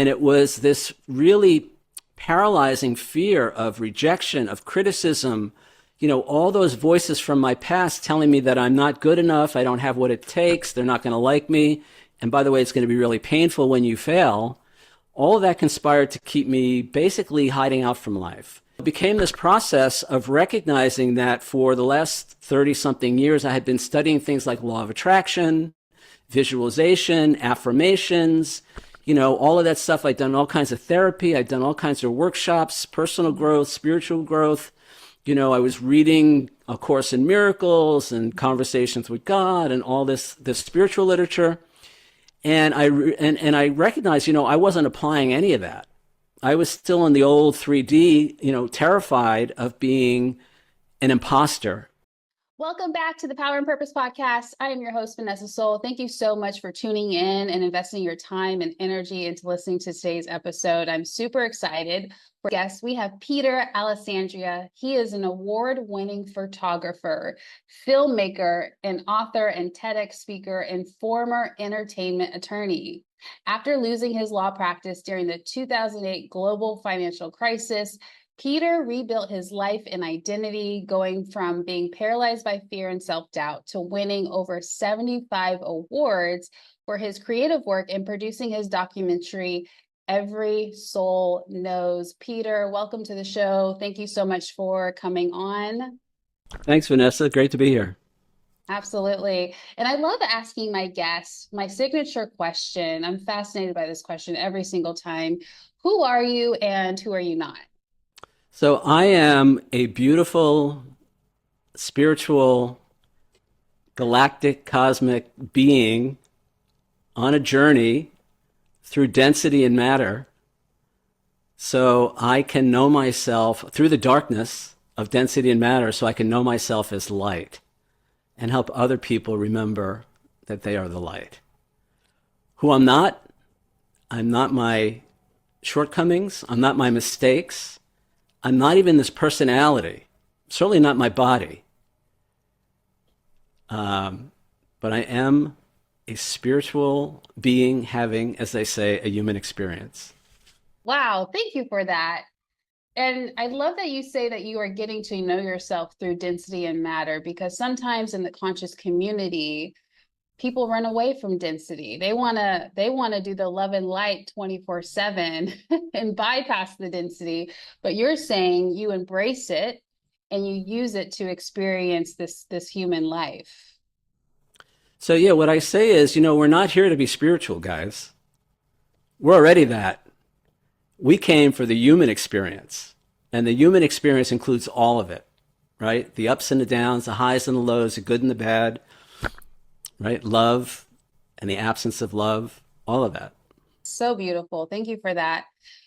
And it was this really paralyzing fear of rejection, of criticism, all those voices from my past telling me that I'm not good enough, I don't have what it takes, they're not going to like me. And by the way, it's going to be really painful when you fail. All of that conspired to keep me basically hiding out from life. It became this process of recognizing that for the last 30 something years, I had been studying things like law of attraction, visualization, affirmations, all of that stuff. I'd done all kinds of therapy. I'd done all kinds of workshops, personal growth, spiritual growth. I was reading A Course in Miracles and Conversations with God and all this spiritual literature. And I recognized, I wasn't applying any of that. I was still in the old 3D, terrified of being an imposter. Welcome back to the Power and Purpose Podcast. I am your host, Vanessa Soul. Thank you so much for tuning in and investing your time and energy into listening to today's episode. I'm super excited. For guests, we have Peter Alessandria. He is an award-winning photographer, filmmaker, and author and TEDx speaker, and former entertainment attorney. After losing his law practice during the 2008 global financial crisis, Peter rebuilt his life and identity, going from being paralyzed by fear and self-doubt to winning over 75 awards for his creative work and producing his documentary, Every Soul Knows. Peter, welcome to the show. Thank you so much for coming on. Thanks, Vanessa. Great to be here. Absolutely. And I love asking my guests my signature question. I'm fascinated by this question every single time. Who are you and who are you not? So I am a beautiful, spiritual, galactic, cosmic being on a journey through density and matter. So I can know myself through the darkness of density and matter, so I can know myself as light and help other people remember that they are the light. Who I'm not my shortcomings, I'm not my mistakes, I'm not even this personality, certainly not my body. But I am a spiritual being having, as they say, a human experience. Wow, thank you for that. And I love that you say that you are getting to know yourself through density and matter, because sometimes in the conscious community, people run away from density. They want to do the love and light 24/7 and bypass the density. But you're saying you embrace it and you use it to experience this human life. So yeah, what I say is, we're not here to be spiritual, guys. We're already that. We came for the human experience, and the human experience includes all of it, right? The ups and the downs, the highs and the lows, the good and the bad, right? Love and the absence of love, all of that. So beautiful. Thank you for that.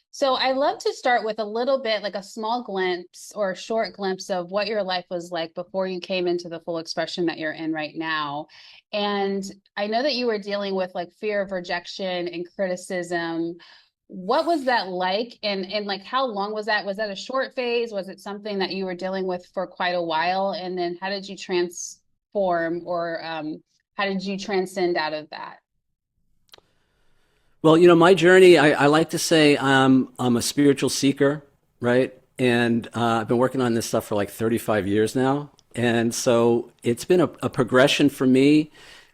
So I love to start with a little bit, like a small glimpse or a short glimpse of what your life was like before you came into the full expression that you're in right now. And I know that you were dealing with like fear of rejection and criticism. What was that like? And like, how long was that? Was that a short phase? Was it something that you were dealing with for quite a while? And then how did you transform or how did you transcend out of that? Well, my journey, I like to say I'm a spiritual seeker, right? And I've been working on this stuff for like 35 years now. And so it's been a progression for me.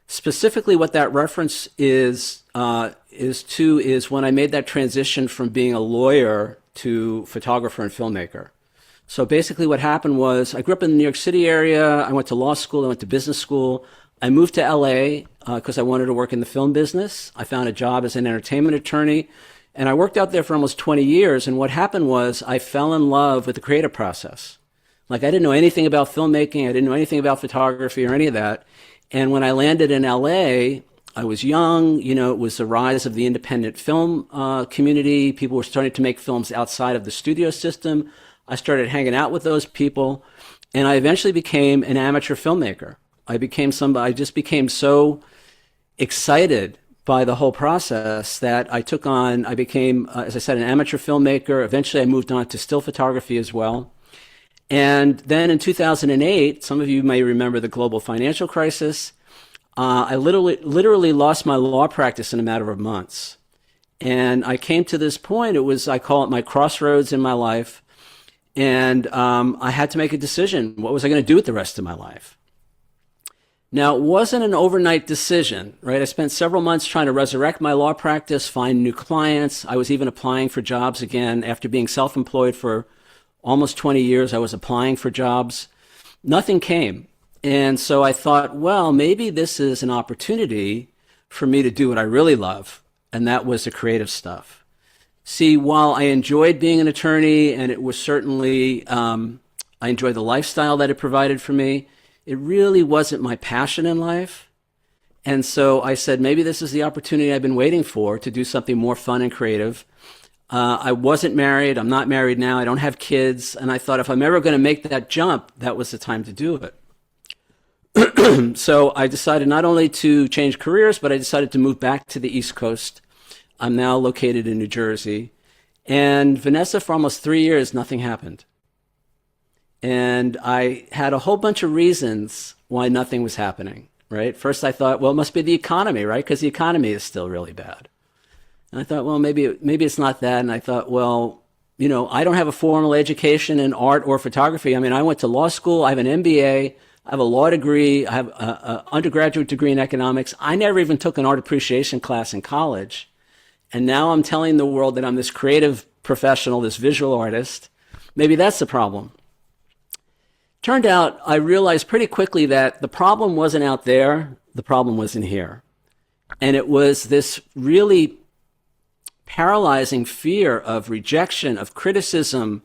Specifically, what that reference is when I made that transition from being a lawyer to photographer and filmmaker. So basically what happened was I grew up in the New York City area. I went to law school. I went to business school. I moved to LA because I wanted to work in the film business. I found a job as an entertainment attorney, and I worked out there for almost 20 years. And what happened was I fell in love with the creative process. Like, I didn't know anything about filmmaking. I didn't know anything about photography or any of that. And when I landed in LA, I was young. It was the rise of the independent film community. People were starting to make films outside of the studio system. I started hanging out with those people, and I eventually became an amateur filmmaker. I just became so excited by the whole process that I became, as I said, an amateur filmmaker. Eventually I moved on to still photography as well. And then in 2008, some of you may remember the global financial crisis. I literally lost my law practice in a matter of months. And I came to this point, I call it my crossroads in my life. And I had to make a decision. What was I going to do with the rest of my life? Now, it wasn't an overnight decision, right? I spent several months trying to resurrect my law practice, find new clients. I was even applying for jobs again. After being self-employed for almost 20 years, I was applying for jobs. Nothing came. And so I thought, well, maybe this is an opportunity for me to do what I really love, and that was the creative stuff. See, while I enjoyed being an attorney, and it was certainly, I enjoyed the lifestyle that it provided for me, it really wasn't my passion in life. And so I said, maybe this is the opportunity I've been waiting for to do something more fun and creative. I wasn't married. I'm not married now. I don't have kids. And I thought if I'm ever going to make that jump, that was the time to do it. So I decided not only to change careers, but I decided to move back to the East Coast. I'm now located in New Jersey. And Vanessa, for almost 3 years, nothing happened. And I had a whole bunch of reasons why nothing was happening, right? First, I thought, well, it must be the economy, right? Because the economy is still really bad. And I thought, well, maybe it's not that. And I thought, well, I don't have a formal education in art or photography. I mean, I went to law school. I have an MBA. I have a law degree. I have an undergraduate degree in economics. I never even took an art appreciation class in college. And now I'm telling the world that I'm this creative professional, this visual artist. Maybe that's the problem. Turned out, I realized pretty quickly that the problem wasn't out there, the problem was in here. And it was this really paralyzing fear of rejection, of criticism,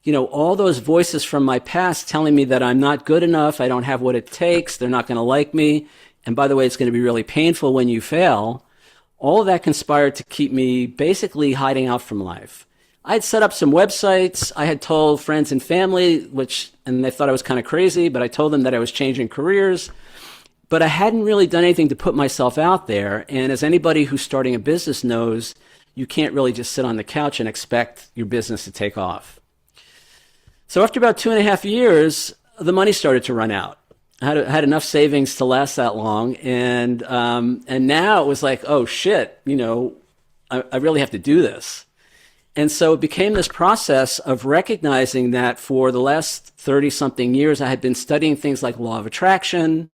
all those voices from my past telling me that I'm not good enough, I don't have what it takes, they're not going to like me, and by the way, it's going to be really painful when you fail. All of that conspired to keep me basically hiding out from life. I had set up some websites. I had told friends and family, and they thought I was kind of crazy, but I told them that I was changing careers. But I hadn't really done anything to put myself out there. And as anybody who's starting a business knows, you can't really just sit on the couch and expect your business to take off. So after about 2.5 years, the money started to run out. I had enough savings to last that long. And now it was like, oh shit, I really have to do this. And so it became this process of recognizing that for the last 30-something years, I had been studying things like law of attraction,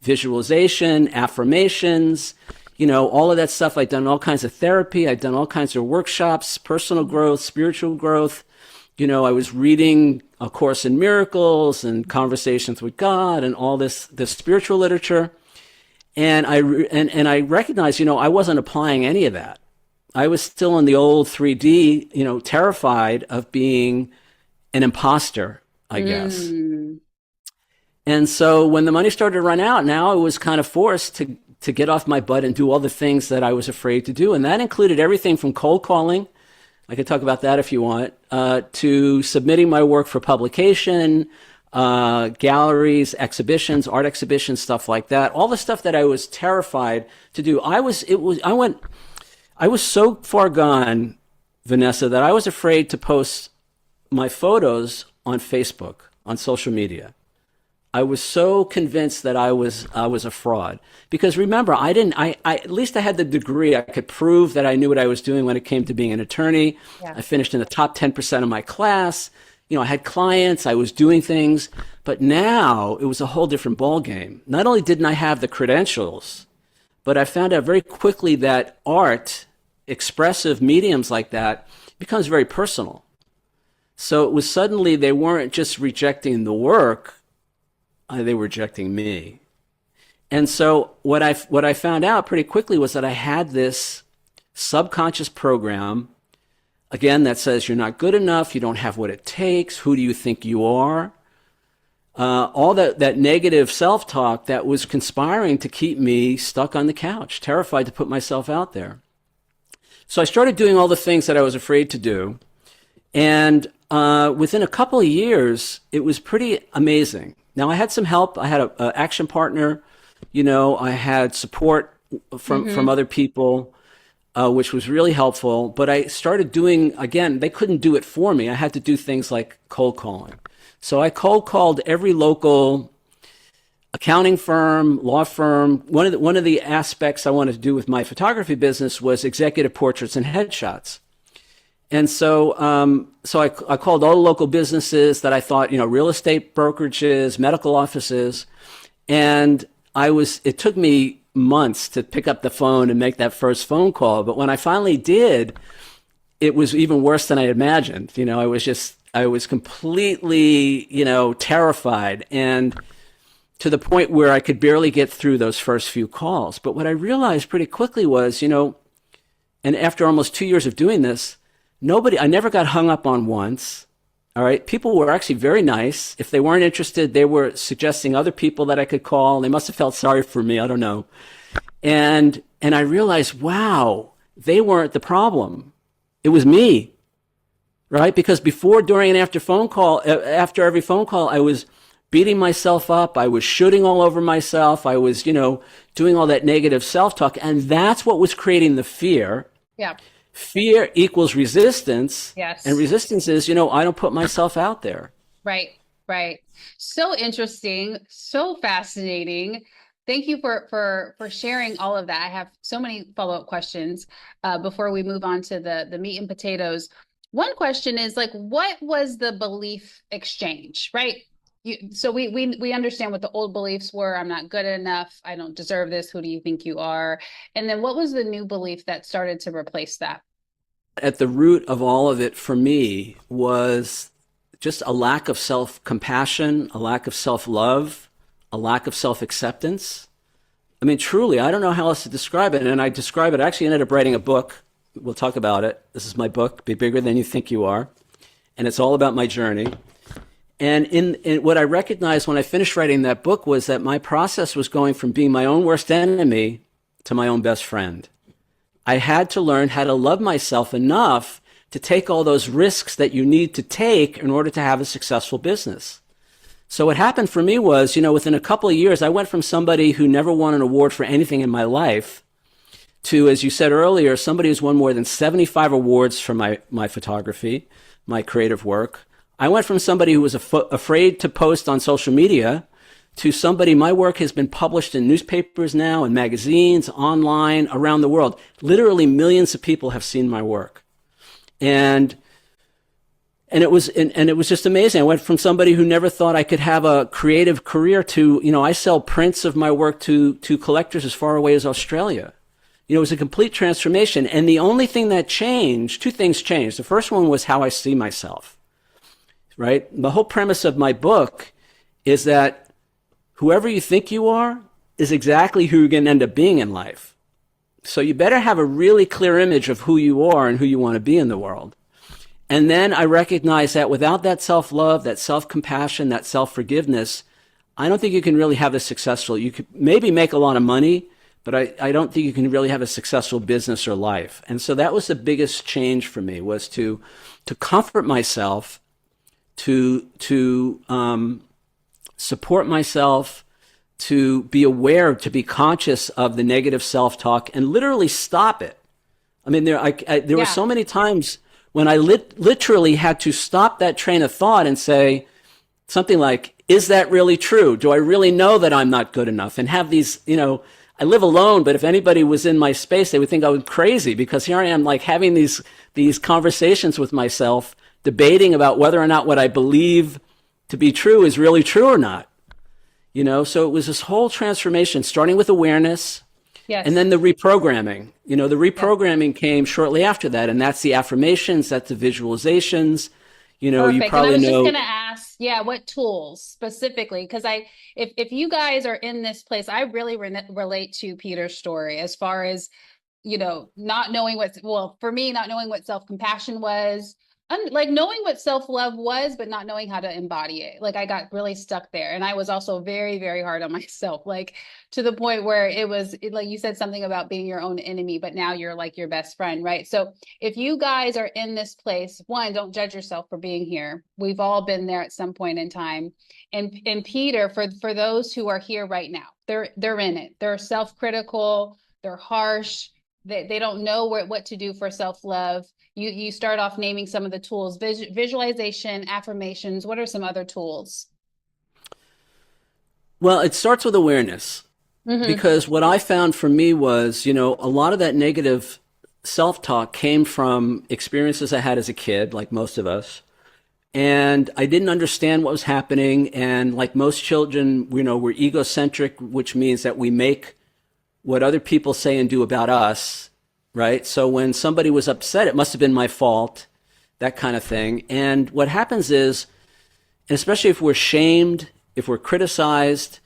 visualization, affirmations, all of that stuff. I'd done all kinds of therapy. I'd done all kinds of workshops, personal growth, spiritual growth. I was reading A Course in Miracles and Conversations with God and all this spiritual literature. And I recognized, I wasn't applying any of that. I was still in the old 3D, terrified of being an imposter, I guess. And so when the money started to run out, now I was kind of forced to get off my butt and do all the things that I was afraid to do. And that included everything from cold calling, I could talk about that if you want, to submitting my work for publication, galleries, exhibitions, art exhibitions, stuff like that. All the stuff that I was terrified to do. I was so far gone, Vanessa, that I was afraid to post my photos on Facebook, on social media. I was so convinced that I was a fraud. Because remember, at least I had the degree. I could prove that I knew what I was doing when it came to being an attorney. Yeah. I finished in the top 10% of my class. I had clients, I was doing things. But now it was a whole different ballgame. Not only didn't I have the credentials, but I found out very quickly that art, expressive mediums like that, becomes very personal. So it was suddenly they weren't just rejecting the work, they were rejecting me. And so what I found out pretty quickly was that I had this subconscious program, again, that says you're not good enough, you don't have what it takes, who do you think you are? All that negative self-talk that was conspiring to keep me stuck on the couch, terrified to put myself out there. So I started doing all the things that I was afraid to do. And within a couple of years, it was pretty amazing. Now, I had some help. I had an action partner. I had support from other people, which was really helpful. But I started doing, again, they couldn't do it for me. I had to do things like cold calling. So I cold called every local accounting firm, law firm. One of the aspects I wanted to do with my photography business was executive portraits and headshots. And so I called all the local businesses that I thought, real estate brokerages, medical offices, and it took me months to pick up the phone and make that first phone call. But when I finally did, it was even worse than I imagined. I was completely, terrified, and to the point where I could barely get through those first few calls. But what I realized pretty quickly was, and after almost 2 years of doing this, I never got hung up on once. All right. People were actually very nice. If they weren't interested, they were suggesting other people that I could call. They must have felt sorry for me. I don't know. And I realized, wow, they weren't the problem. It was me. Right. Because before, during, and after every phone call, I was beating myself up. I was shooting all over myself. I was, doing all that negative self-talk. And that's what was creating the fear. Yeah. Fear equals resistance. Yes. And resistance is, I don't put myself out there. Right. Right. So interesting. So fascinating. Thank you for sharing all of that. I have so many follow-up questions before we move on to the meat and potatoes. One question is like, what was the belief exchange, right? So we understand what the old beliefs were. I'm not good enough. I don't deserve this. Who do you think you are? And then what was the new belief that started to replace that? At the root of all of it for me was just a lack of self-compassion, a lack of self-love, a lack of self-acceptance. I mean, truly, I don't know how else to describe it. And I describe it, I actually ended up writing a book. We'll talk about it. This is my book, Be Bigger Than You Think You Are. And it's all about my journey. And in what I recognized when I finished writing that book was that my process was going from being my own worst enemy to my own best friend. I had to learn how to love myself enough to take all those risks that you need to take in order to have a successful business. So what happened for me was, within a couple of years, I went from somebody who never won an award for anything in my life to, as you said earlier, somebody who's won more than 75 awards for my photography, my creative work. I went from somebody who was afraid to post on social media to somebody, my work has been published in newspapers now and magazines, online, around the world. Literally millions of people have seen my work. And it was just amazing. I went from somebody who never thought I could have a creative career to, I sell prints of my work to collectors as far away as Australia. It was a complete transformation. And the only thing that changed, two things changed. The first one was how I see myself. Right? The whole premise of my book is that whoever you think you are is exactly who you're going to end up being in life. So you better have a really clear image of who you are and who you want to be in the world. And then I recognize that without that self-love, that self-compassion, that self-forgiveness, I don't think you can really have a successful, you could maybe make a lot of money, but I don't think you can really have a successful business or life. And so that was the biggest change for me, was to comfort myself, to support myself, to be aware, to be conscious of the negative self-talk and literally stop it. I mean, there were so many times when I literally had to stop that train of thought and say something like, is that really true? Do I really know that I'm not good enough? And have these, I live alone, but if anybody was in my space, they would think I was crazy, because here I am, like, having these conversations with myself, debating about whether or not what I believe to be true is really true or not. So it was this whole transformation, starting with awareness. Yes. And then the reprogramming. The reprogramming came shortly after that, and that's the affirmations, that's the visualizations. Perfect. You probably and I was know. just going to ask, what tools specifically? Because if you guys are in this place, I really relate to Peter's story as far as, not knowing for me, not knowing what self-compassion was, like knowing what self-love was, but not knowing how to embody it. Like I got really stuck there. And I was also very, very hard on myself, like to the point where like you said something about being your own enemy, but now you're like your best friend, right? So if you guys are in this place, one, don't judge yourself for being here. We've all been there at some point in time. And Peter, for those who are here right now, they're in it. They're self-critical, they're harsh, they don't know what to do for self-love. You start off naming some of the tools, visualization, affirmations. What are some other tools? Well, it starts with awareness Hmm. because what I found for me was, a lot of that negative self-talk came from experiences I had as a kid, like most of us. And I didn't understand what was happening. And like most children, we're egocentric, which means that we make what other people say and do about us, right? So when somebody was upset, it must have been my fault, that kind of thing. And what happens is, and especially if we're shamed, if we're criticized,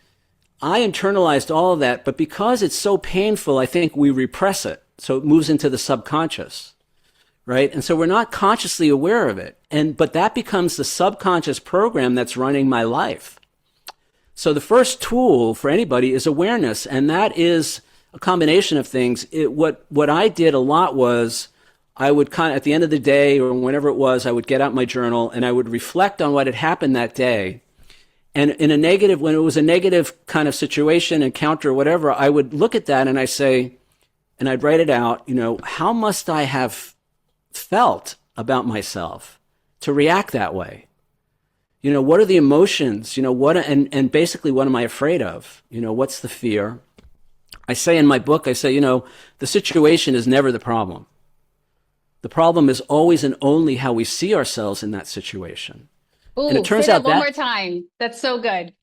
I internalized all of that, but because it's so painful, I think we repress it. So it moves into the subconscious, right? And so we're not consciously aware of it. But that becomes the subconscious program that's running my life. So the first tool for anybody is awareness, and that is a combination of things. What I did a lot was I would at the end of the day or whenever it was, I would get out my journal and I would reflect on what had happened that day. And when it was a negative kind of situation, encounter, or whatever, I would look at that and I'd write it out, how must I have felt about myself to react that way? What are the emotions? And basically, what am I afraid of? What's the fear? I say in my book, the situation is never the problem. The problem is always and only how we see ourselves in that situation. And it Ooh, say turns that out one that more time. That's so good.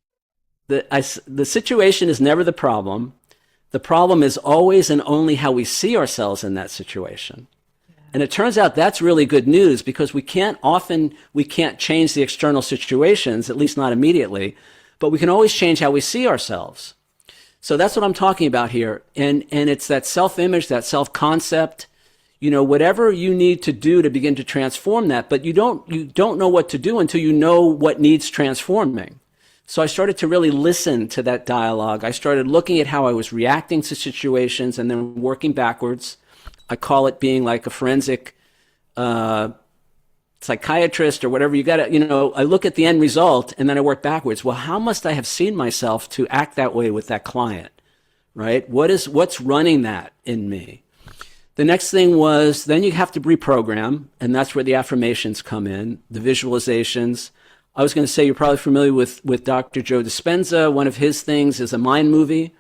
the situation is never the problem. The problem is always and only how we see ourselves in that situation. And it turns out that's really good news because we can't change the external situations, at least not immediately, but we can always change how we see ourselves. So that's what I'm talking about here. And it's that self-image, that self-concept, whatever you need to do to begin to transform that, but you don't know what to do until you know what needs transforming. So I started to really listen to that dialogue. I started looking at how I was reacting to situations and then working backwards. I call it being like a forensic psychiatrist or whatever. You got to, I look at the end result and then I work backwards. Well, how must I have seen myself to act that way with that client, right? What's running that in me? The next thing was then you have to reprogram, and that's where the affirmations come in, the visualizations. I was going to say you're probably familiar with Dr. Joe Dispenza. One of his things is a mind movie.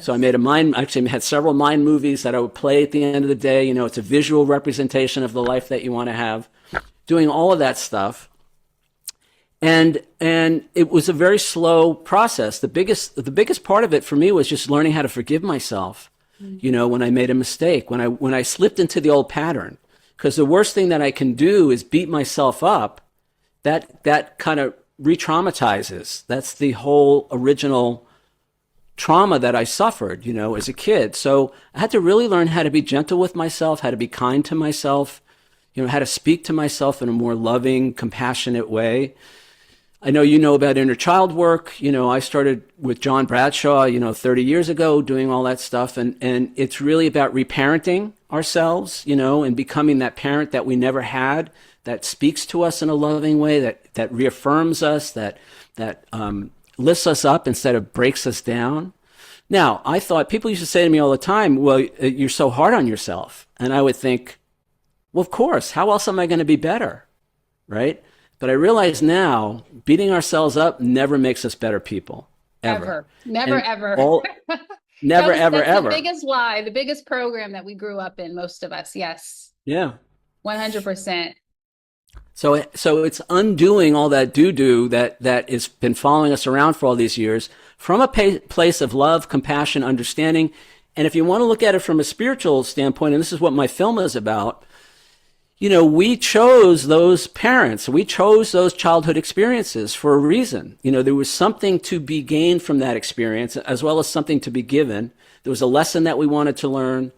So I Yes. actually had several mind movies that I would play at the end of the day. It's a visual representation of the life that you want to have, doing all of that stuff. And it was a very slow process. The biggest part of it for me was just learning how to forgive myself. When I made a mistake, when I slipped into the old pattern, because the worst thing that I can do is beat myself up. That kind of re-traumatizes. That's the whole original trauma that I suffered, as a kid. So I had to really learn how to be gentle with myself, how to be kind to myself, how to speak to myself in a more loving, compassionate way. I know about inner child work. I started with John Bradshaw, 30 years ago doing all that stuff. And it's really about reparenting ourselves, and becoming that parent that we never had, that speaks to us in a loving way, that reaffirms us, that lifts us up instead of breaks us down. Now, I thought people used to say to me all the time, well, you're so hard on yourself. And I would think, well, of course, how else am I going to be better? Right? But I realize now beating ourselves up never makes us better people, ever. Ever. Never, And ever. all, never, ever, That's the ever. biggest lie, the biggest program that we grew up in, most of us. Yes. Yeah. 100%. So it's undoing all that doo-doo that has been following us around for all these years from a place of love, compassion, understanding. And if you want to look at it from a spiritual standpoint, and this is what my film is about, we chose those parents. We chose those childhood experiences for a reason. There was something to be gained from that experience as well as something to be given. There was a lesson that we wanted to learn.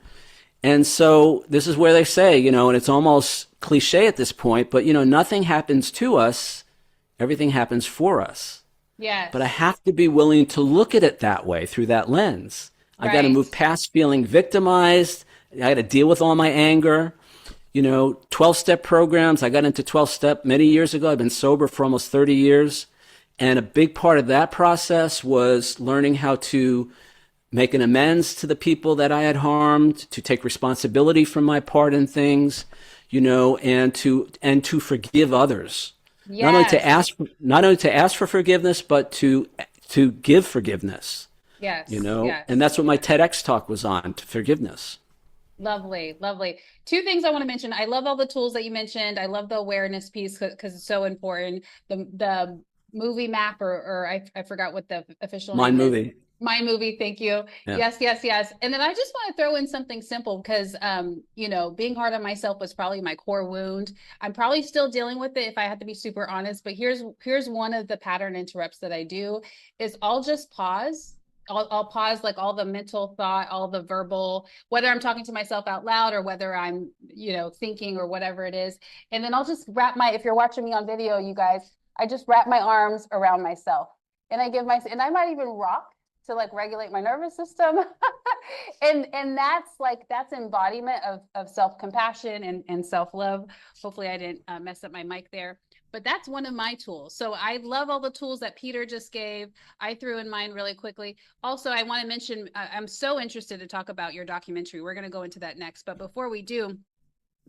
And so this is where they say, and it's almost cliche at this point, but, nothing happens to us. Everything happens for us. Yes. But I have to be willing to look at it that way through that lens. I got to Right. move past feeling victimized. I got to deal with all my anger. 12-step programs. I got into 12-step many years ago. I've been sober for almost 30 years. And a big part of that process was learning how to make an amends to the people that I had harmed, to take responsibility for my part in things, and to forgive others. Yes. Not only to ask for forgiveness, but to to give forgiveness, Yes, and yes. that's what my TEDx talk was on, to forgiveness. Lovely, lovely. Two things I want to mention. I love all the tools that you mentioned. I love the awareness piece because it's so important. The movie map, or I forgot what the official Mind name is. movie. My movie, thank you. Yeah. Yes, yes, yes. And then I just want to throw in something simple because being hard on myself was probably my core wound. I'm probably still dealing with it if I have to be super honest, but here's one of the pattern interrupts that I do is I'll just pause. I'll pause like all the mental thought, all the verbal, whether I'm talking to myself out loud or whether I'm, thinking or whatever it is. And then I'll just if you're watching me on video, you guys, I just wrap my arms around myself and and I might even rock to like regulate my nervous system. and that's embodiment of self-compassion and self-love. Hopefully I didn't mess up my mic there. But that's one of my tools. So I love all the tools that Peter just gave. I threw in mine really quickly. Also, I want to mention, I'm so interested to talk about your documentary. We're going to go into that next. But before we do,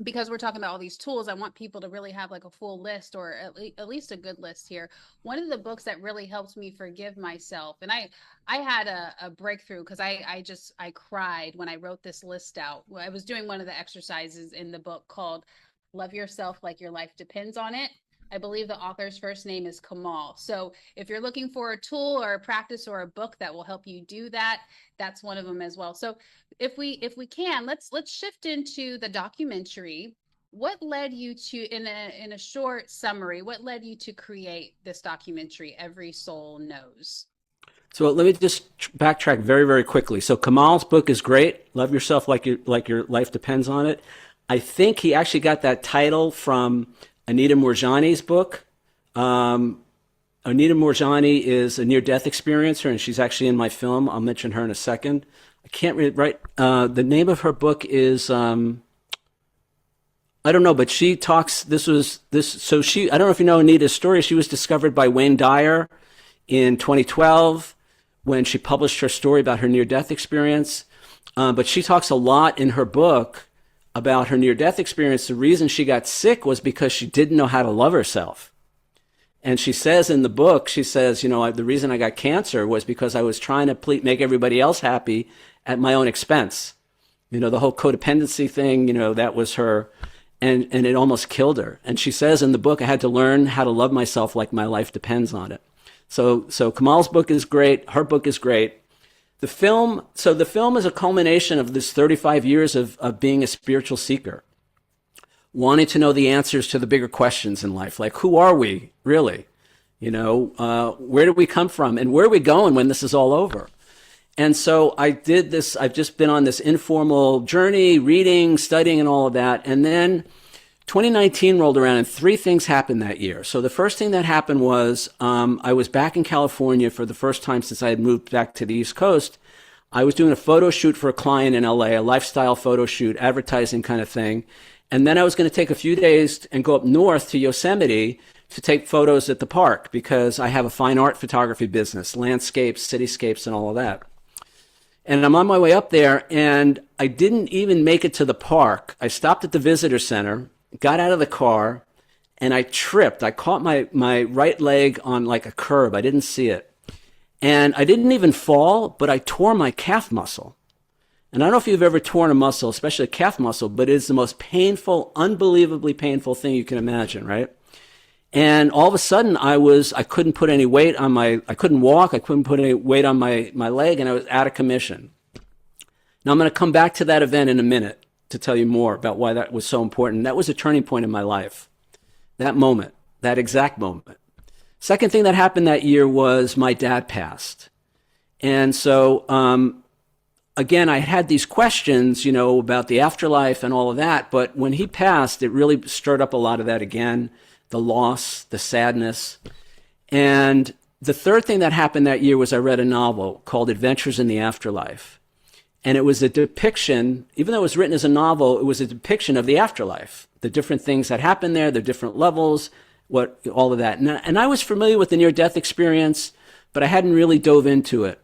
because we're talking about all these tools, I want people to really have like a full list, or at least a good list here. One of the books that really helped me forgive myself, and I had a breakthrough because I cried when I wrote this list out. I was doing one of the exercises in the book called Love Yourself Like Your Life Depends on It. I believe the author's first name is Kamal. So if you're looking for a tool or a practice or a book that will help you do that, that's one of them as well. So if we can, let's shift into the documentary. What led you to, in a short summary, what led you to create this documentary, Every Soul Knows? So let me just backtrack very, very quickly. So Kamal's book is great. Love yourself like your life depends on it. I think he actually got that title from Anita Moorjani's book. Anita Moorjani is a near-death experiencer, and she's actually in my film. I'll mention her in a second. I can't read right. The name of her book is I don't know, but she talks. So she. I don't know if you know Anita's story. She was discovered by Wayne Dyer in 2012 when she published her story about her near-death experience. But she talks a lot in her book about her near-death experience. The reason she got sick was because she didn't know how to love herself. And she says in the book, the reason I got cancer was because I was trying to make everybody else happy at my own expense. The whole codependency thing, that was her, and it almost killed her. And she says in the book, I had to learn how to love myself like my life depends on it. So Kamal's book is great. Her book is great. The film is a culmination of this 35 years of being a spiritual seeker, wanting to know the answers to the bigger questions in life, like who are we really? Where did we come from, and where are we going when this is all over? And so I did this. I've just been on this informal journey, reading, studying, and all of that. And then 2019 rolled around, and three things happened that year. So the first thing that happened was I was back in California for the first time since I had moved back to the East Coast. I was doing a photo shoot for a client in LA, a lifestyle photo shoot, advertising kind of thing. And then I was going to take a few days and go up north to Yosemite to take photos at the park because I have a fine art photography business, landscapes, cityscapes, and all of that. And I'm on my way up there, and I didn't even make it to the park. I stopped at the visitor center, got out of the car, and I tripped. I caught my right leg on like a curb. I didn't see it. And I didn't even fall, but I tore my calf muscle. And I don't know if you've ever torn a muscle, especially a calf muscle, but it's the most painful, unbelievably painful thing you can imagine, right? And all of a sudden I couldn't put any weight on I couldn't walk, I couldn't put any weight on my leg, and I was out of commission. Now I'm going to come back to that event in a minute to tell you more about why that was so important. That was a turning point in my life. That moment, that exact moment. Second thing that happened that year was my dad passed. And so, again, I had these questions, about the afterlife and all of that. But when he passed, it really stirred up a lot of that again, the loss, the sadness. And the third thing that happened that year was I read a novel called Adventures in the Afterlife. And it was a depiction, even though it was written as a novel, it was a depiction of the afterlife, the different things that happened there, the different levels, all of that. And I was familiar with the near-death experience, but I hadn't really dove into it.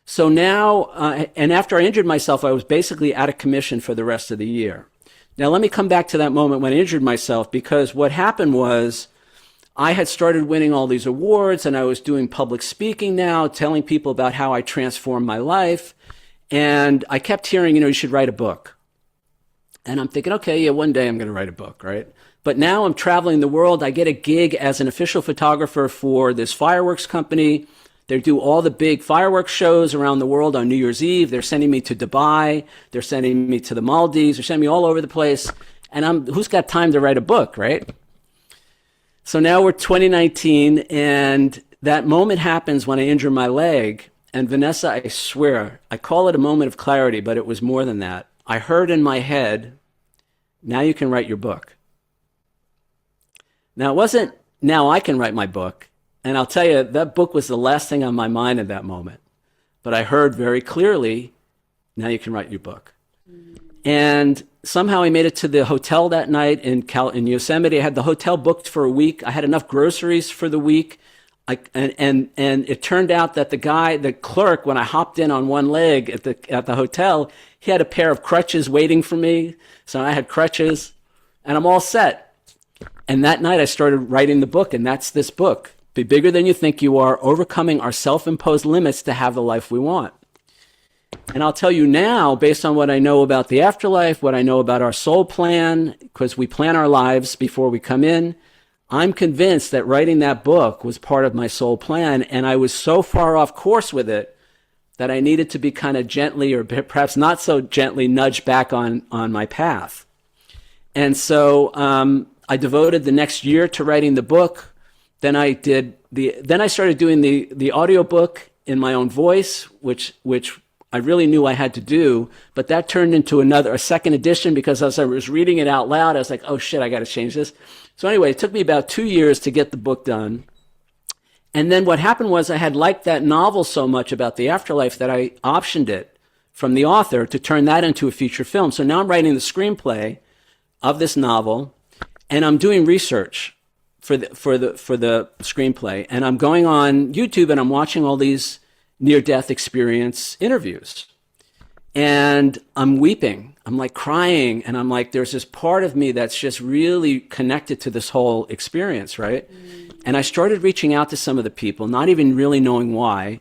So now, and after I injured myself, I was basically out of commission for the rest of the year. Now, let me come back to that moment when I injured myself, because what happened was I had started winning all these awards and I was doing public speaking now, telling people about how I transformed my life. And I kept hearing, you should write a book. And I'm thinking, okay, yeah, one day I'm going to write a book, right? But now I'm traveling the world. I get a gig as an official photographer for this fireworks company. They do all the big fireworks shows around the world on New Year's Eve. They're sending me to Dubai. They're sending me to the Maldives. They're sending me all over the place. And who's got time to write a book, right? So now we're 2019, and that moment happens when I injure my leg. And Vanessa, I swear, I call it a moment of clarity, but it was more than that. I heard in my head, now you can write your book. Now, it wasn't, now I can write my book. And I'll tell you, that book was the last thing on my mind at that moment. But I heard very clearly, now you can write your book. And somehow I made it to the hotel that night in Yosemite. I had the hotel booked for a week. I had enough groceries for the week. And it turned out that the clerk, when I hopped in on one leg at the hotel, he had a pair of crutches waiting for me. So I had crutches, and I'm all set. And that night I started writing the book, and that's this book. Be bigger than you think you are, overcoming our self-imposed limits to have the life we want. And I'll tell you now, based on what I know about the afterlife, what I know about our soul plan, because we plan our lives before we come in, I'm convinced that writing that book was part of my soul plan, and I was so far off course with it that I needed to be kind of gently, or perhaps not so gently, nudged back on my path. And so I devoted the next year to writing the book. Then I started doing the audiobook in my own voice, which I really knew I had to do, but that turned into a second edition, because as I was reading it out loud, I was like, oh shit, I got to change this. So anyway, it took me about 2 years to get the book done. And then what happened was I had liked that novel so much about the afterlife that I optioned it from the author to turn that into a feature film. So now I'm writing the screenplay of this novel, and I'm doing research for the screenplay. And I'm going on YouTube and I'm watching all these near-death experience interviews. And I'm weeping. I'm like crying. And I'm like, there's this part of me that's just really connected to this whole experience, right? And I started reaching out to some of the people, not even really knowing why.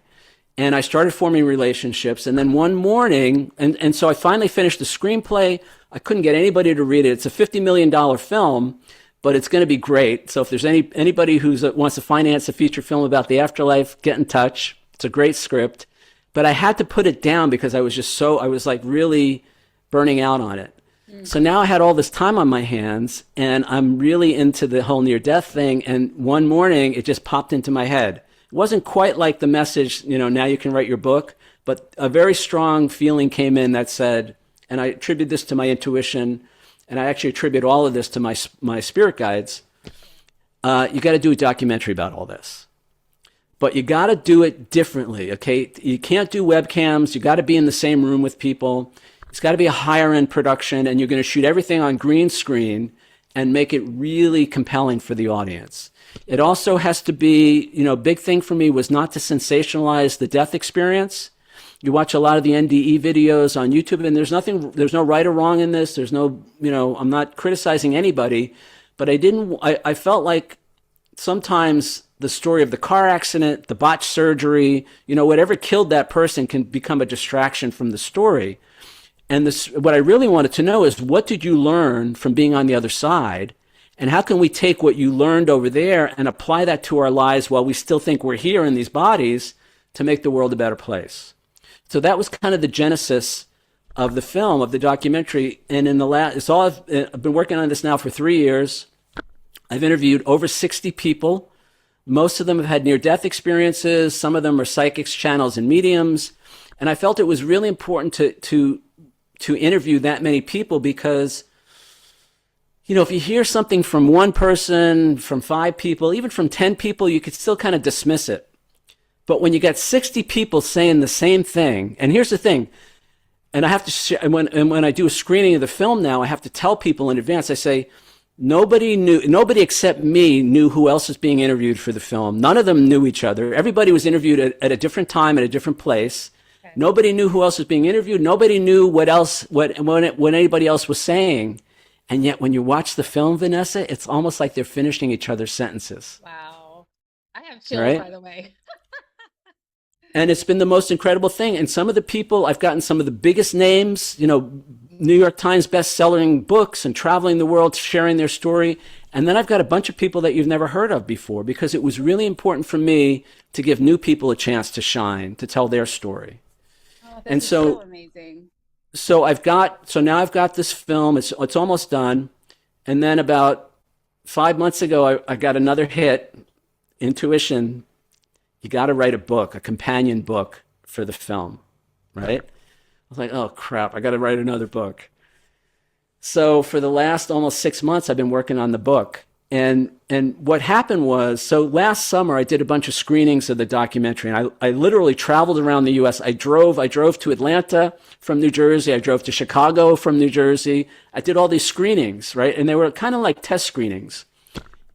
And I started forming relationships. And then one morning, and so I finally finished the screenplay. I couldn't get anybody to read it. It's a $50 million film, but it's going to be great. So if there's anybody who wants to finance a feature film about the afterlife, get in touch. It's a great script. But I had to put it down because I was like really burning out on it. So now I had all this time on my hands, and I'm really into the whole near-death thing. And one morning, it just popped into my head. It wasn't quite like the message, now you can write your book, but a very strong feeling came in that said, and I attribute this to my intuition, and I actually attribute all of this to my spirit guides, you got to do a documentary about all this. But you got to do it differently, okay? You can't do webcams. You got to be in the same room with people. It's got to be a higher end production, and you're going to shoot everything on green screen and make it really compelling for the audience. It also has to be, big thing for me was not to sensationalize the death experience. You watch a lot of the NDE videos on YouTube, and there's no right or wrong in this. There's no, I'm not criticizing anybody, but I felt like sometimes the story of the car accident, the botched surgery, whatever killed that person can become a distraction from the story. And what I really wanted to know is, what did you learn from being on the other side? And how can we take what you learned over there and apply that to our lives while we still think we're here in these bodies to make the world a better place? So that was kind of the genesis of the film, of the documentary. And I've been working on this now for 3 years. I've interviewed over 60 people. Most of them have had near-death experiences. Some of them are psychics, channels, and mediums. And I felt it was really important to interview that many people because, if you hear something from one person, from 5 people, even from 10 people, you could still kind of dismiss it. But when you got 60 people saying the same thing, and here's the thing, and I have to share, when I do a screening of the film now, I have to tell people in advance, I say, nobody except me knew who else was being interviewed for the film. None of them knew each other. Everybody was interviewed at a different time, at a different place. Okay. Nobody knew who else was being interviewed. Nobody knew what anybody else was saying. And yet when you watch the film, Vanessa, it's almost like they're finishing each other's sentences, Wow. I have chills, right? by the way. And it's been the most incredible thing. And some of the people, I've gotten some of the biggest names, New York Times best-selling books and traveling the world, sharing their story. And then I've got a bunch of people that you've never heard of before, because it was really important for me to give new people a chance to shine, to tell their story. Oh, And this is so so, amazing. so now I've got this film. It's almost done. And then about 5 months ago, I got another hit, intuition. You got to write a book, a companion book for the film, right? I was like, oh crap, I got to write another book. So for the last almost 6 months, I've been working on the book. And what happened was, so last summer I did a bunch of screenings of the documentary, and I literally traveled around the U.S. I drove to Atlanta from New Jersey. I drove to Chicago from New Jersey. I did all these screenings, right? And they were kind of like test screenings.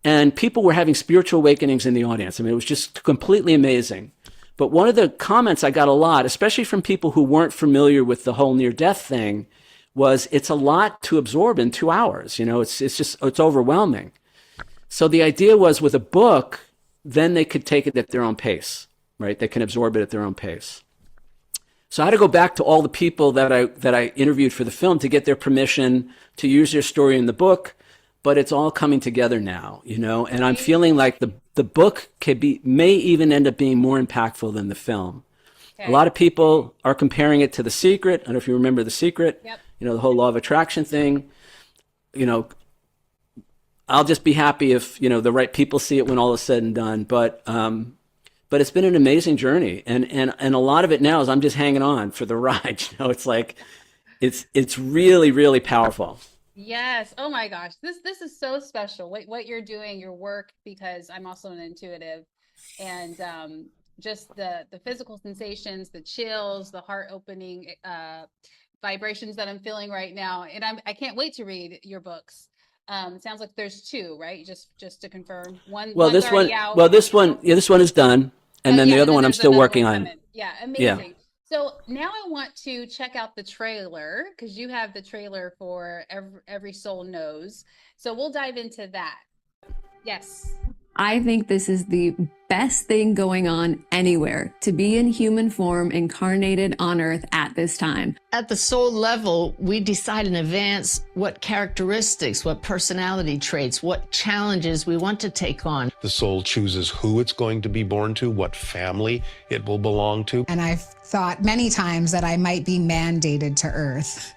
And people were having spiritual awakenings in the audience. I mean, it was just completely amazing. But one of the comments I got a lot, especially from people who weren't familiar with the whole near-death thing, was it's a lot to absorb in 2 hours. It's overwhelming. So the idea was, with a book, then they could take it at their own pace, right? They can absorb it at their own pace. So I had to go back to all the people that I interviewed for the film to get their permission to use their story in the book. But it's all coming together now, and I'm feeling like the book may even end up being more impactful than the film. Okay. A lot of people are comparing it to The Secret. I don't know if you remember The Secret. Yep. The whole law of attraction thing. I'll just be happy if the right people see it when all is said and done. But it's been an amazing journey, and a lot of it now is I'm just hanging on for the ride. It's like it's really, really powerful. Yes. Oh my gosh. This is so special. What you're doing, your work, because I'm also an intuitive, and just the physical sensations, the chills, the heart opening vibrations that I'm feeling right now. And I can't wait to read your books. It sounds like there's two, right? Just to confirm. One's already out. This one is done. And then the other one I'm still working on. Yeah. Amazing. Yeah. So now I want to check out the trailer, because you have the trailer for Every Soul Knows. So we'll dive into that. Yes. I think this is the best thing going on anywhere, to be in human form incarnated on earth at this time. At the soul level, we decide in advance what characteristics, what personality traits, what challenges we want to take on. The soul chooses who it's going to be born to, what family it will belong to. And I've thought many times that I might be mandated to earth.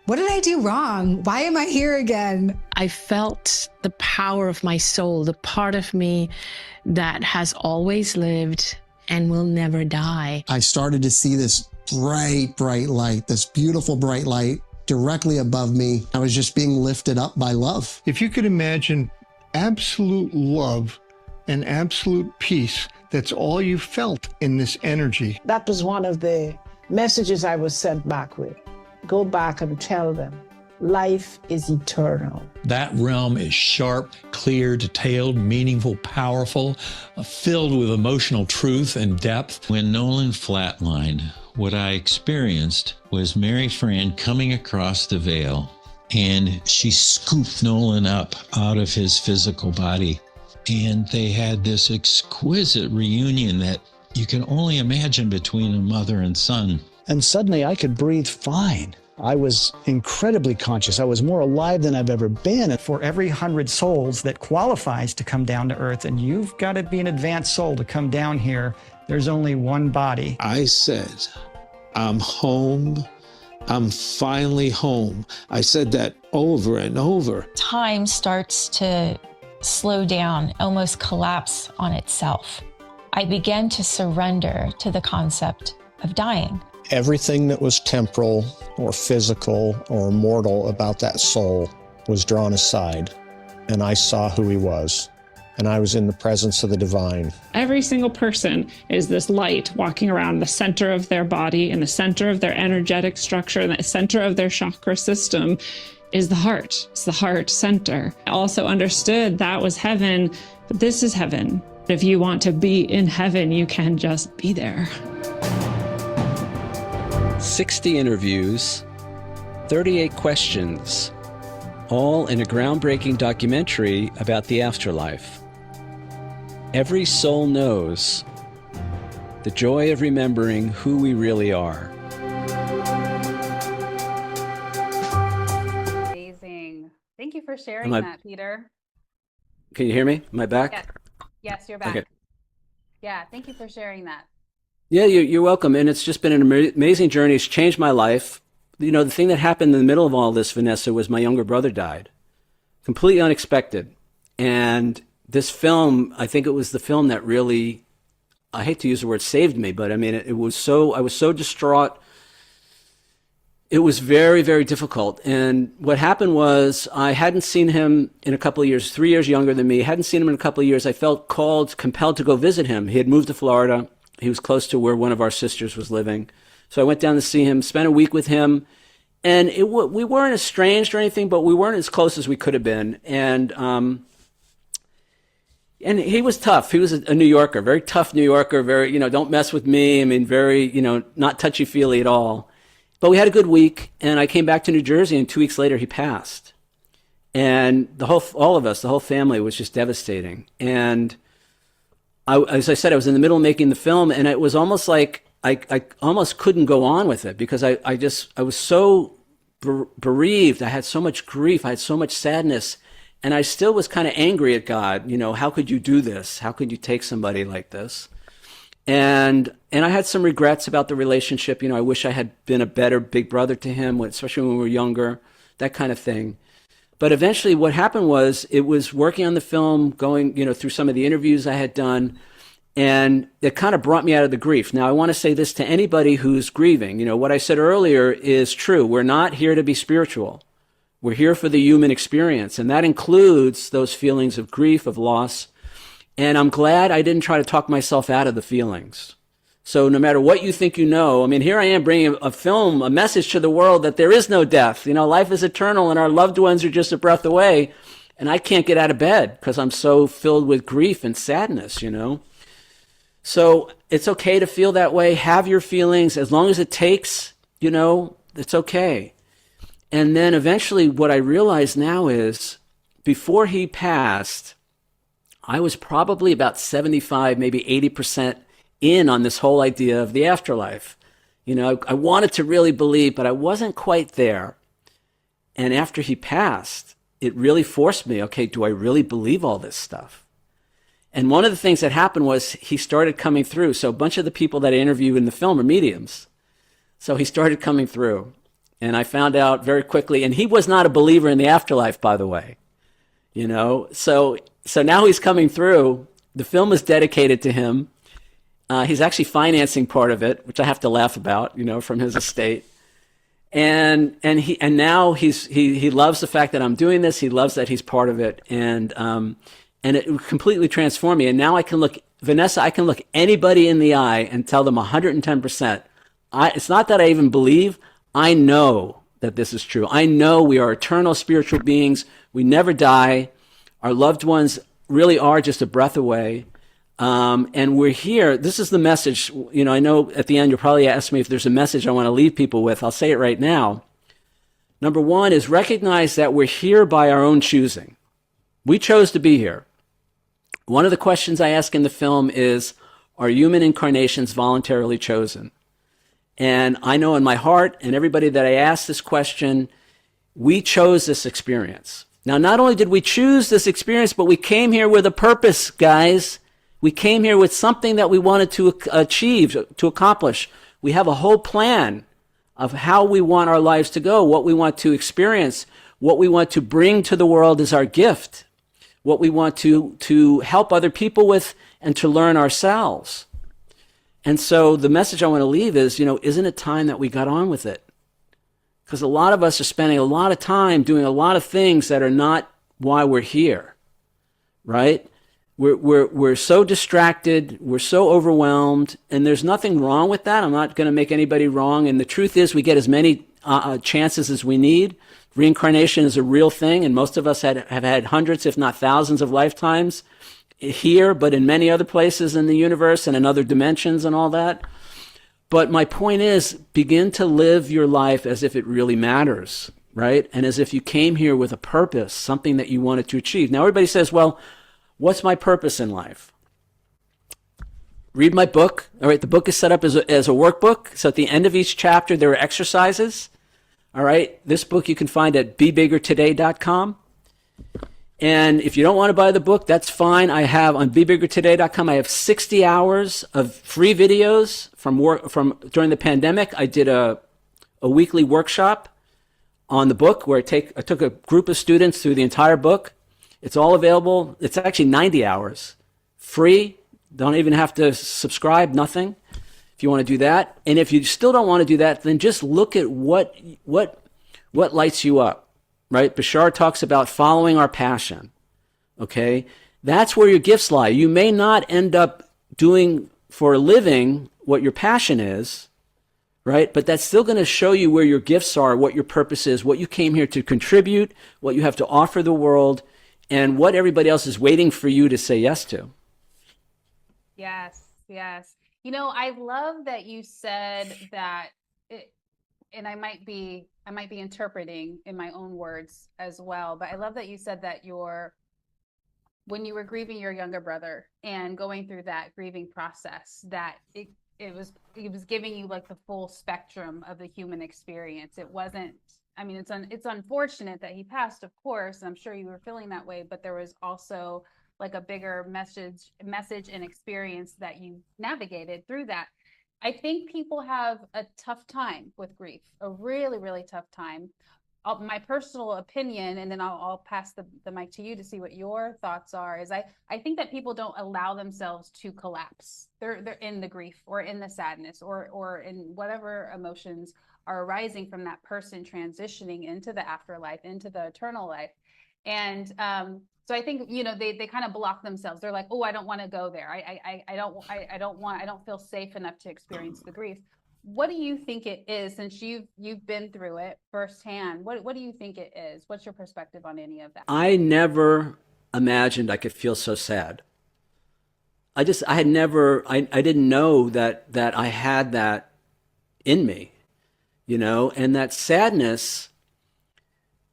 What did I do wrong? Why am I here again? I felt the power of my soul, the part of me that has always lived and will never die. I started to see this bright, bright light, this beautiful bright light directly above me. I was just being lifted up by love. If you could imagine absolute love and absolute peace, that's all you felt in this energy. That was one of the messages I was sent back with. Go back and tell them, life is eternal. That realm is sharp, clear, detailed, meaningful, powerful, filled with emotional truth and depth. When Nolan flatlined, what I experienced was Mary Fran coming across the veil, and she scooped Nolan up out of his physical body. And they had this exquisite reunion that you can only imagine between a mother and son. And suddenly I could breathe fine. I was incredibly conscious. I was more alive than I've ever been. For every 100 souls that qualifies to come down to earth, and you've got to be an advanced soul to come down here, there's only one body. I said, I'm home. I'm finally home. I said that over and over. Time starts to slow down, almost collapse on itself. I began to surrender to the concept of dying. Everything that was temporal or physical or mortal about that soul was drawn aside, and I saw who he was, and I was in the presence of the divine. Every single person is this light walking around the center of their body, in the center of their energetic structure, in the center of their chakra system is the heart. It's the heart center. I also understood that was heaven, but this is heaven. If you want to be in heaven, you can just be there. 60 interviews, 38 questions, all in a groundbreaking documentary about the afterlife. Every soul knows the joy of remembering who we really are. Amazing. Thank you for sharing Am I- that, Peter. Can you hear me? Am I back? Yes, yes, you're back. Okay. Yeah, thank you for sharing that. Yeah, you're welcome. And it's just been an amazing journey. It's changed my life. You know, the thing that happened in the middle of all this, Vanessa, was my younger brother died. Completely unexpected. And this film, I think it was the film that really, I hate to use the word saved me, but I mean, I was so distraught. It was very, very difficult. And what happened was I hadn't seen him in a couple of years, 3 years younger than me. Hadn't seen him in a couple of years. I felt compelled to go visit him. He had moved to Florida. He was close to where one of our sisters was living. So I went down to see him, spent a week with him. And we weren't estranged or anything, but we weren't as close as we could have been. And he was tough. He was a New Yorker, very tough New Yorker, very, don't mess with me. I mean, very, not touchy-feely at all. But we had a good week, and I came back to New Jersey, and 2 weeks later, he passed. And all of us, the whole family, was just devastating. And as I said, I was in the middle of making the film, and it was almost like I almost couldn't go on with it because I was so bereaved. I had so much grief. I had so much sadness. And I still was kind of angry at God. How could you do this? How could you take somebody like this? And I had some regrets about the relationship. I wish I had been a better big brother to him, especially when we were younger, that kind of thing. But eventually what happened was it was working on the film, going, through some of the interviews I had done, and it kind of brought me out of the grief. Now, I want to say this to anybody who's grieving. What I said earlier is true. We're not here to be spiritual. We're here for the human experience, and that includes those feelings of grief, of loss. And I'm glad I didn't try to talk myself out of the feelings. So no matter what you think here I am bringing a message to the world that there is no death. Life is eternal and our loved ones are just a breath away. And I can't get out of bed because I'm so filled with grief and sadness, So it's okay to feel that way. Have your feelings as long as it takes, it's okay. And then eventually what I realize now is before he passed, I was probably about 75, maybe 80% in on this whole idea of the afterlife. I wanted to really believe, but I wasn't quite there. And after he passed, it really forced me, okay, do I really believe all this stuff? And one of the things that happened was he started coming through. So a bunch of the people that I interview in the film are mediums. So he started coming through. And I found out very quickly, and he was not a believer in the afterlife, by the way. So now he's coming through. The film is dedicated to him. He's actually financing part of it, which I have to laugh about, from his estate. And now he loves the fact that I'm doing this. He loves that he's part of it. And it completely transformed me. And now I can look anybody in the eye and tell them 110%. It's not that I even believe. I know that this is true. I know we are eternal spiritual beings. We never die. Our loved ones really are just a breath away. And we're here. This is the message. I know at the end you'll probably ask me if there's a message I want to leave people with. I'll say it right now. Number one is recognize that we're here by our own choosing. We chose to be here. One of the questions I ask in the film is, are human incarnations voluntarily chosen? And I know in my heart, and everybody that I ask this question, we chose this experience. Now, not only did we choose this experience, but we came here with a purpose, guys. We came here with something that we wanted to achieve, to accomplish. We have a whole plan of how we want our lives to go, what we want to experience, what we want to bring to the world as our gift, what we want to help other people with and to learn ourselves. And so the message I want to leave is, isn't it time that we got on with it? Because a lot of us are spending a lot of time doing a lot of things that are not why we're here, right? We're so distracted, we're so overwhelmed, and there's nothing wrong with that. I'm not going to make anybody wrong. And the truth is we get as many chances as we need. Reincarnation is a real thing, and most of us have had hundreds, if not thousands of lifetimes here, but in many other places in the universe and in other dimensions and all that. But my point is, begin to live your life as if it really matters. right? And as if you came here with a purpose, something that you wanted to achieve. Now, everybody says, well, what's my purpose in life? Read my book. All right, the book is set up as a workbook. So at the end of each chapter, there are exercises. All right, this book you can find at bebiggertoday.com. And if you don't want to buy the book, that's fine. I have on bebiggertoday.com, I have 60 hours of free videos from during the pandemic. I did a weekly workshop on the book where I took a group of students through the entire book. It's all available. It's actually 90 hours, free. Don't even have to subscribe, nothing, if you want to do that. And if you still don't want to do that, then just look at what lights you up, right? Bashar talks about following our passion, okay? That's where your gifts lie. You may not end up doing for a living what your passion is, right? But that's still going to show you where your gifts are, what your purpose is, what you came here to contribute, what you have to offer the world, and what everybody else is waiting for you to say yes to. Yes, yes. You know, I love that you said that, and I might be interpreting in my own words as well, but I love that you said that when you were grieving your younger brother and going through that grieving process, that it was giving you like the full spectrum of the human experience. It wasn't, I mean, it's unfortunate that he passed, of course, and I'm sure you were feeling that way, but there was also like a bigger message and experience that you navigated through that. I think people have a tough time with grief, a really, really tough time. My personal opinion, and then I'll pass the mic to you to see what your thoughts are, is I think that people don't allow themselves to collapse. They're in the grief or in the sadness or in whatever emotions are arising from that person transitioning into the afterlife, into the eternal life. And so I think, you know, they kind of block themselves. They're like, oh, I don't want to go there. I don't feel safe enough to experience the grief. What do you think it is, since you've been through it firsthand? What do you think it is? What's your perspective on any of that? I never imagined I could feel so sad. I didn't know that I had that in me, you know, and that sadness,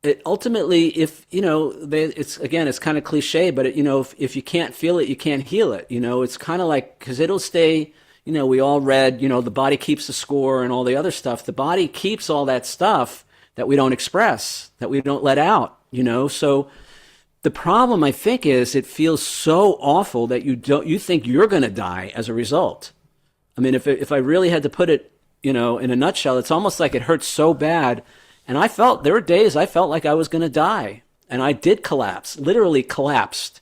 it ultimately, if, you know, it's kind of cliche, but you know, if you can't feel it, you can't heal it. You know, it's kind of like, because it'll stay, you know, we all read, you know, the body keeps the score and all the other stuff. The body keeps all that stuff that we don't express, that we don't let out, you know. So the problem, I think, is it feels so awful that you think you're going to die as a result. I mean, if I really had to put it, you know, in a nutshell, it's almost like it hurts so bad. And there were days I felt like I was going to die, and I did collapse, literally collapsed,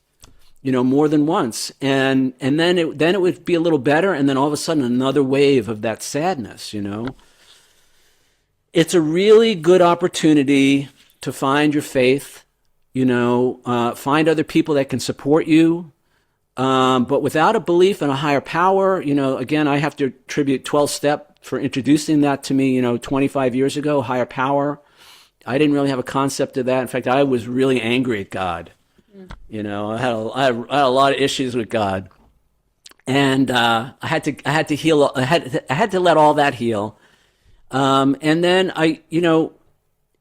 you know, more than once. And then it would be a little better, and then all of a sudden another wave of that sadness, you know. It's a really good opportunity to find your faith, you know, find other people that can support you. But without a belief in a higher power, you know, again, I have to attribute 12-step for introducing that to me, you know, 25 years ago, higher power. I didn't really have a concept of that. In fact, I was really angry at God. You know, I had a lot of issues with God, and I had to heal. I had to let all that heal. And then you know,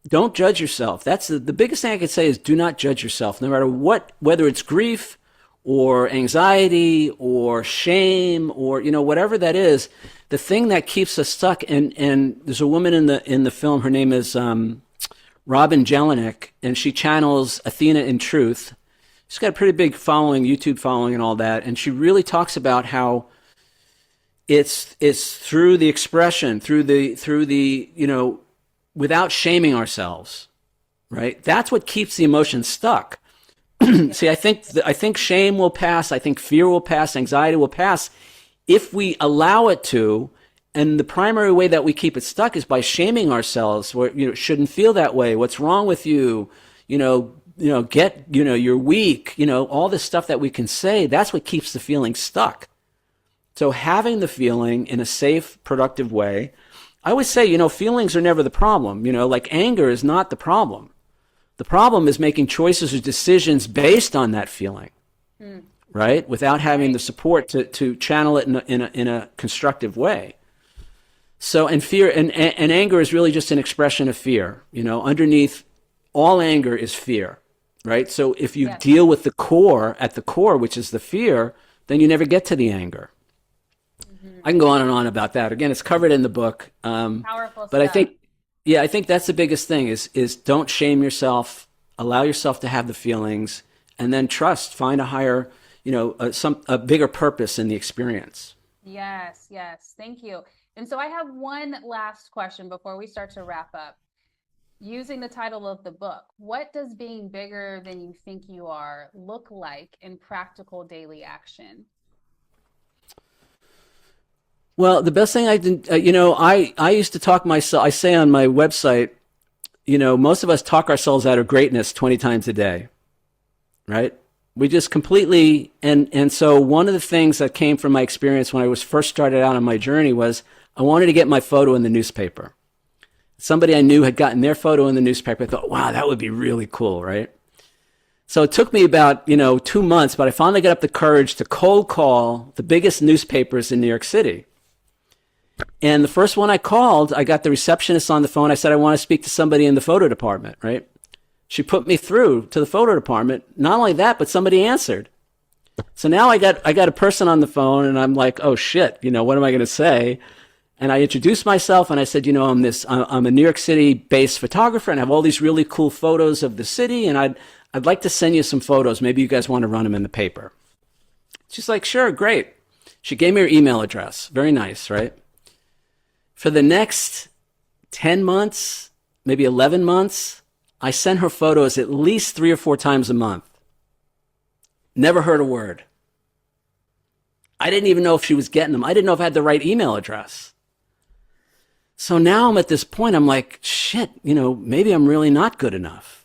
don't judge yourself. That's the biggest thing I could say is do not judge yourself, no matter what, whether it's grief or anxiety or shame or, you know, whatever that is. The thing that keeps us stuck, and there's a woman in the film, her name is Robin Jelinek, and she channels Athena in Truth. She's got a pretty big following, YouTube following and all that, and she really talks about how it's through the expression, through the you know, without shaming ourselves, right? That's what keeps the emotion stuck. See, I think shame will pass. I think fear will pass. Anxiety will pass if we allow it to. And the primary way that we keep it stuck is by shaming ourselves. Where, you know, shouldn't feel that way. What's wrong with you? You know, you're weak. You know, all this stuff that we can say. That's what keeps the feeling stuck. So having the feeling in a safe, productive way. I always say, you know, feelings are never the problem. You know, like anger is not the problem. The problem is making choices or decisions based on that feeling, right? Without having the support to channel it in a constructive way. So, and fear and anger is really just an expression of fear. You know, underneath all anger is fear, right? So if you deal with the core, at the core, which is the fear, then you never get to the anger. I can go on and on about that. Again, it's covered in the book. Powerful but stuff. I think that's the biggest thing is don't shame yourself, allow yourself to have the feelings, and then trust, find a higher, you know, a bigger purpose in the experience. Yes, yes. Thank you. And so I have one last question before we start to wrap up. Using the title of the book, what does being bigger than you think you are look like in practical daily action? Well, the best thing I did, you know, I used to talk myself, I say on my website, you know, most of us talk ourselves out of greatness 20 times a day, right? We just completely, and so one of the things that came from my experience when I was first started out on my journey was I wanted to get my photo in the newspaper. Somebody I knew had gotten their photo in the newspaper. I thought, wow, that would be really cool, right? So it took me about, you know, 2 months, but I finally got up the courage to cold call the biggest newspapers in New York City. And the first one I called, I got the receptionist on the phone. I said, I want to speak to somebody in the photo department, right? She put me through to the photo department. Not only that, but somebody answered. So now I got a person on the phone, and I'm like, oh shit, you know, what am I going to say? And I introduced myself, and I said, you know, I'm a New York City-based photographer, and I have all these really cool photos of the city, and I'd like to send you some photos. Maybe you guys want to run them in the paper. She's like, sure, great. She gave me her email address. Very nice, right? For the next 10 months, maybe 11 months, I sent her photos at least 3 or 4 times a month. Never heard a word. I didn't even know if she was getting them. I didn't know if I had the right email address. So now I'm at this point, I'm like, shit, you know, maybe I'm really not good enough.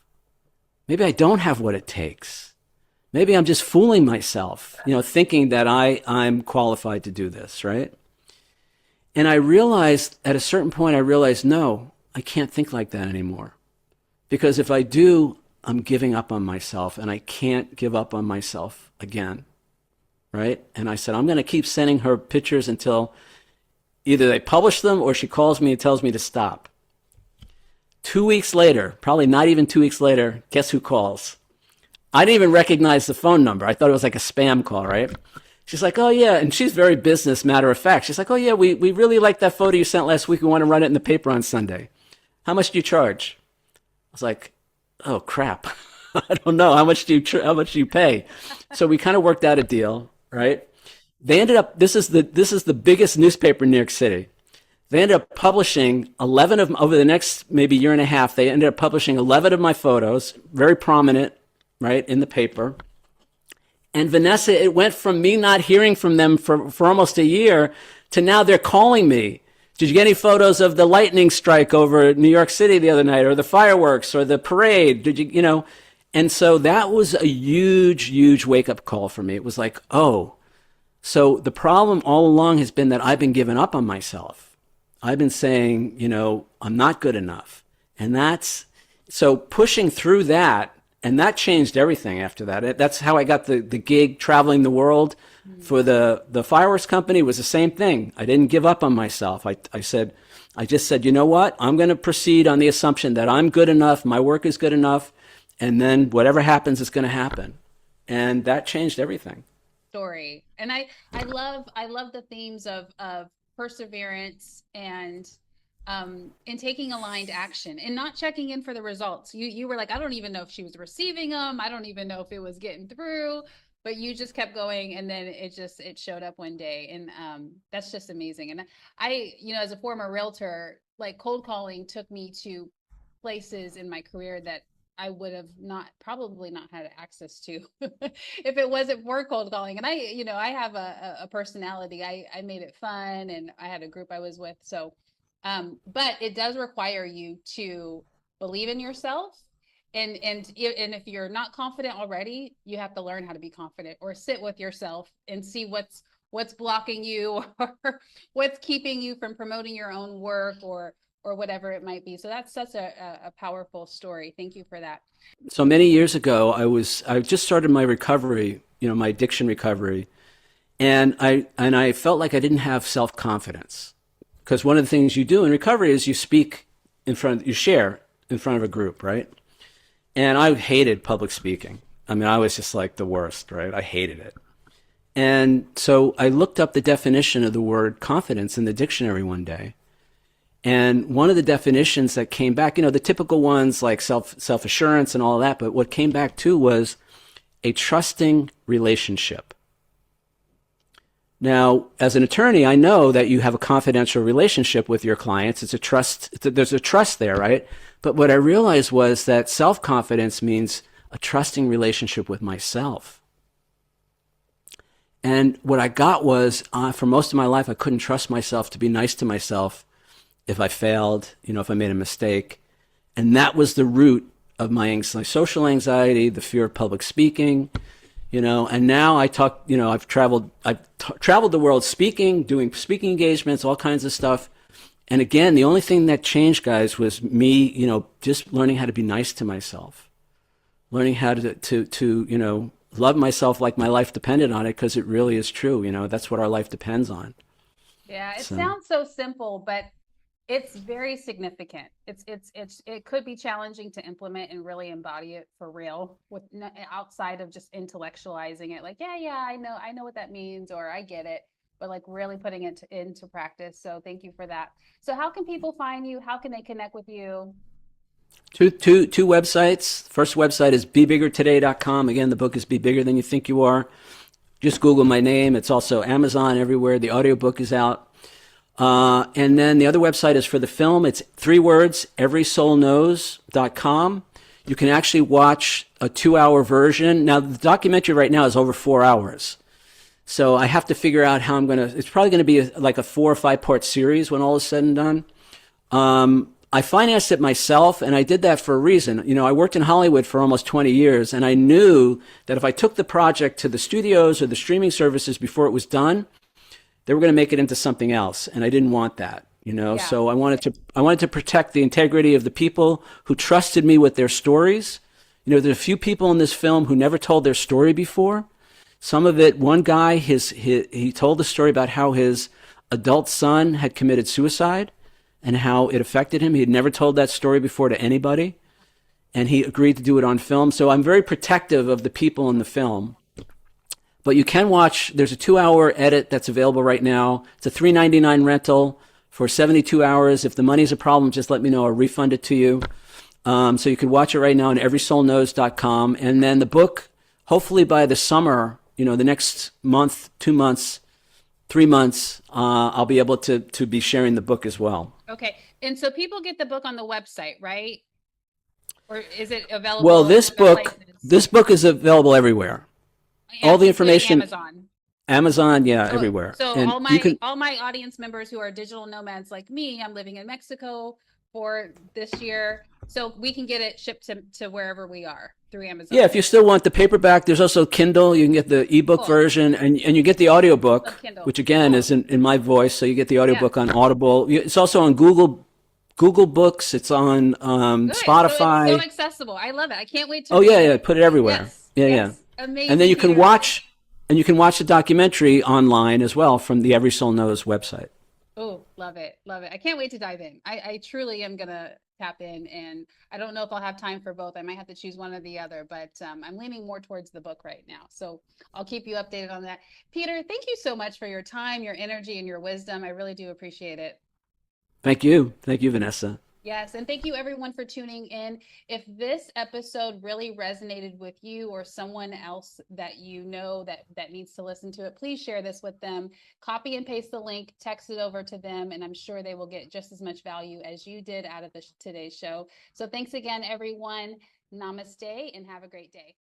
Maybe I don't have what it takes. Maybe I'm just fooling myself, you know, thinking that I'm qualified to do this, right? And I realized, at a certain point, no, I can't think like that anymore. Because if I do, I'm giving up on myself, and I can't give up on myself again, right? And I said, I'm going to keep sending her pictures until either they publish them or she calls me and tells me to stop. 2 weeks later, probably not even 2 weeks later, guess who calls? I didn't even recognize the phone number. I thought it was like a spam call, right? She's like, oh yeah, and she's very business, matter of fact. She's like, oh yeah, we really like that photo you sent last week. We want to run it in the paper on Sunday. How much do you charge? I was like, oh crap, I don't know. How much do you pay? So we kind of worked out a deal, right? They ended up, this is the biggest newspaper in New York City. They ended up publishing 11 of them over the next maybe year and a half. They ended up publishing 11 of my photos, very prominent, right, in the paper. And Vanessa, it went from me not hearing from them for almost a year to now they're calling me. Did you get any photos of the lightning strike over New York City the other night, or the fireworks, or the parade? Did you, you know? And so that was a huge, huge wake-up call for me. It was like, oh, so the problem all along has been that I've been giving up on myself. I've been saying, you know, I'm not good enough. And that's, so pushing through that, and that changed everything after that. That's how I got the gig traveling the world for the fireworks company. Was the same thing. I didn't give up on myself. I just said, you know what? I'm going to proceed on the assumption that I'm good enough, my work is good enough, and then whatever happens is going to happen. And that changed everything. Story. And I love the themes of perseverance and taking aligned action and not checking in for the results. You were like, I don't even know if she was receiving them. I don't even know if it was getting through, but you just kept going. And then it showed up one day. And that's just amazing. And I, you know, as a former realtor, like cold calling took me to places in my career that I would have probably not had access to if it wasn't for cold calling. And I have a personality. I made it fun, and I had a group I was with. So, but it does require you to believe in yourself. And if you're not confident already, you have to learn how to be confident, or sit with yourself and see what's blocking you, or what's keeping you from promoting your own work, or whatever it might be. So that's such a powerful story. Thank you for that. So many years ago, I just started my recovery, you know, my addiction recovery. And I felt like I didn't have self-confidence. Because one of the things you do in recovery is you share in front of a group, right? And I hated public speaking. I mean, I was just like the worst, right? I hated it. And so I looked up the definition of the word confidence in the dictionary one day. And one of the definitions that came back, the typical ones like self-assurance and all of that, but what came back too was a trusting relationship. Now, as an attorney, I know that you have a confidential relationship with your clients. There's a trust there, right? But what I realized was that self-confidence means a trusting relationship with myself. And what I got was, for most of my life, I couldn't trust myself to be nice to myself if I failed, if I made a mistake. And that was the root of my social anxiety, the fear of public speaking, and now I talk, I've traveled the world speaking, doing speaking engagements, all kinds of stuff. And again, the only thing that changed, guys, was me, just learning how to be nice to myself, learning how to love myself like my life depended on it, because it really is true. That's what our life depends on. Yeah, it sounds so simple, but it's very significant. It could be challenging to implement and really embody it for real, outside of just intellectualizing it. Like, yeah, I know what that means, or I get it, but like really putting it into practice. So thank you for that. So how can people find you? How can they connect with you? Two websites. First website is bebiggertoday.com. Again, the book is Be Bigger Than You Think You Are. Just Google my name. It's also Amazon everywhere. The audiobook is out. And then the other website is for the film. It's 3 words, everysoulknows.com. You can actually watch a 2-hour version. Now, the documentary right now is over 4 hours. So I have to figure out how it's probably going to be like a 4 or 5 part series when all is said and done. I financed it myself, and I did that for a reason. I worked in Hollywood for almost 20 years, and I knew that if I took the project to the studios or the streaming services before it was done, they were going to make it into something else, and I didn't want that, Yeah. So I wanted to protect the integrity of the people who trusted me with their stories. There's a few people in this film who never told their story before. Some of it, one guy, he told the story about how his adult son had committed suicide and how it affected him. He had never told that story before to anybody, and he agreed to do it on film. So I'm very protective of the people in the film. But you can watch, there's a 2-hour edit that's available right now. It's a $3.99 rental for 72 hours. If the money's a problem, just let me know. I'll refund it to you. So you can watch it right now on everysoulknows.com. And then the book, hopefully by the summer, the next month, 2 months, 3 months, I'll be able to be sharing the book as well. Okay. And so people get the book on the website, right? Or is it available? Well, this book is available everywhere. All the information, Amazon, yeah, everywhere. So and all my audience members who are digital nomads like me, I'm living in Mexico for this year, so we can get it shipped to wherever we are through Amazon. Yeah, if you still want the paperback, there's also Kindle. You can get the ebook version, and you get the audiobook, which again is in my voice. So you get the audiobook on Audible. It's also on Google Books. It's on Spotify. So it's so accessible. I love it. I can't wait to. Oh yeah, put it everywhere. Yes. Yeah. Amazing. And then you can watch the documentary online as well from the Every Soul Knows website. Oh, love it. I can't wait to dive in. I truly am gonna tap in, and I don't know if I'll have time for both. I might have to choose one or the other, but I'm leaning more towards the book right now. So I'll keep you updated on that. Peter, thank you so much for your time, your energy, and your wisdom. I really do appreciate it. Thank you, Vanessa. Yes, and thank you everyone for tuning in. If this episode really resonated with you or someone else that you know that needs to listen to it, please share this with them. Copy and paste the link, text it over to them, and I'm sure they will get just as much value as you did out of today's show. So thanks again, everyone. Namaste, and have a great day.